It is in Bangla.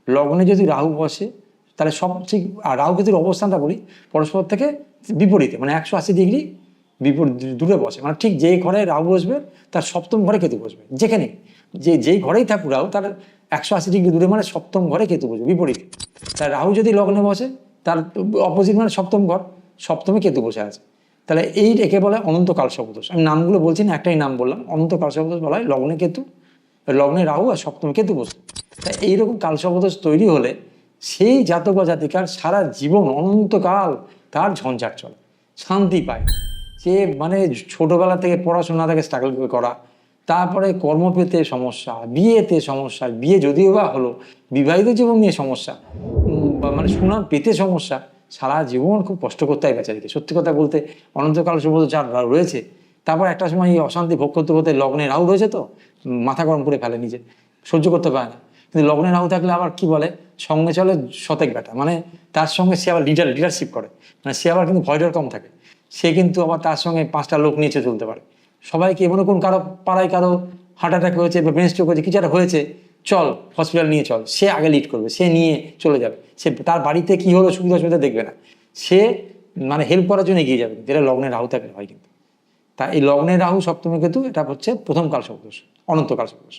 লগ্নে যদি রাহু বসে তাহলে সব ঠিক, আর রাহু কেতুর অবস্থানটা বলি পরস্পর থেকে বিপরীতে, মানে 180 ডিগ্রি বিপরীত দূরে বসে, মানে ঠিক যেই ঘরে রাহু বসবে তার সপ্তম ঘরে কেতু বসবে, যেখানে যেই ঘরেই থাকুক রাহু তার 180 ডিগ্রি দূরে মানে সপ্তম ঘরে কেতু বসবে বিপরীতে। তার রাহু যদি লগ্নে বসে তার অপোজিট মানে সপ্তম ঘর, সপ্তমে কেতু বসে আছে, তাহলে এই একে বলে অনন্ত কালসর্পদোষ। আমি নামগুলো বলছি না, একটাই নাম বললাম, অনন্ত কালসর্পদোষ বলা হয় লগ্নে কেতু, লগ্নে রাহু আর সপ্তমে কেতু বসে। তাই এইরকম কালসর্পদোষ তৈরি হলে সেই জাতক বা জাতিকার সারা জীবন অনন্তকাল তার ঝঞ্ঝাট চলে, শান্তি পায়। সে মানে ছোটবেলা থেকে পড়াশোনা থেকে স্ট্রাগল করা, তারপরে কর্ম পেতে সমস্যা, বিয়েতে সমস্যা, বিয়ে যদিও বা হলো, বিবাহিত জীবন নিয়ে সমস্যা, মানে সুনাম পেতে সমস্যা, সারা জীবন খুব কষ্ট করতে হয় বেচারিকে। সত্যি কথা বলতে অনন্তকাল সম্ভবত যার রয়েছে, তারপর একটা সময় এই অশান্তি ভোগ করতে করতে, লগ্নে রাহু রয়েছে তো মাথা গরম করে ফেলে, নিজে সহ্য করতে পারে না। কিন্তু লগ্নে রাহু থাকলে আবার কি বলে, সঙ্গে চলে শতেক বেটা, মানে তার সঙ্গে সে আবার লিডারশিপ করে, মানে সে আবার কিন্তু ভয়ডর কম থাকে, সে কিন্তু আবার তার সঙ্গে 5টা লোক নিচে চলতে পারে সবাইকে। মনে করুন কারো পাড়ায় কারো হার্ট অ্যাটাক হয়েছে বা ব্রেন স্ট্রোক হয়েছে, কিছু একটা হয়েছে, চল হসপিটাল নিয়ে চল, সে আগে লিড করবে, সে নিয়ে চলে যাবে, সে তার বাড়িতে কি হলো সুবিধা অসুবিধা দেখবে না, সে মানে হেল্প করার জন্য এগিয়ে যাবে, যেটা লগ্নে রাহু থাকলে হয়। কিন্তু তা এই লগ্নে রাহু সপ্তমে কেতু, এটা হচ্ছে প্রথম কালসর্পদোষ, অনন্ত কালসর্পদোষ।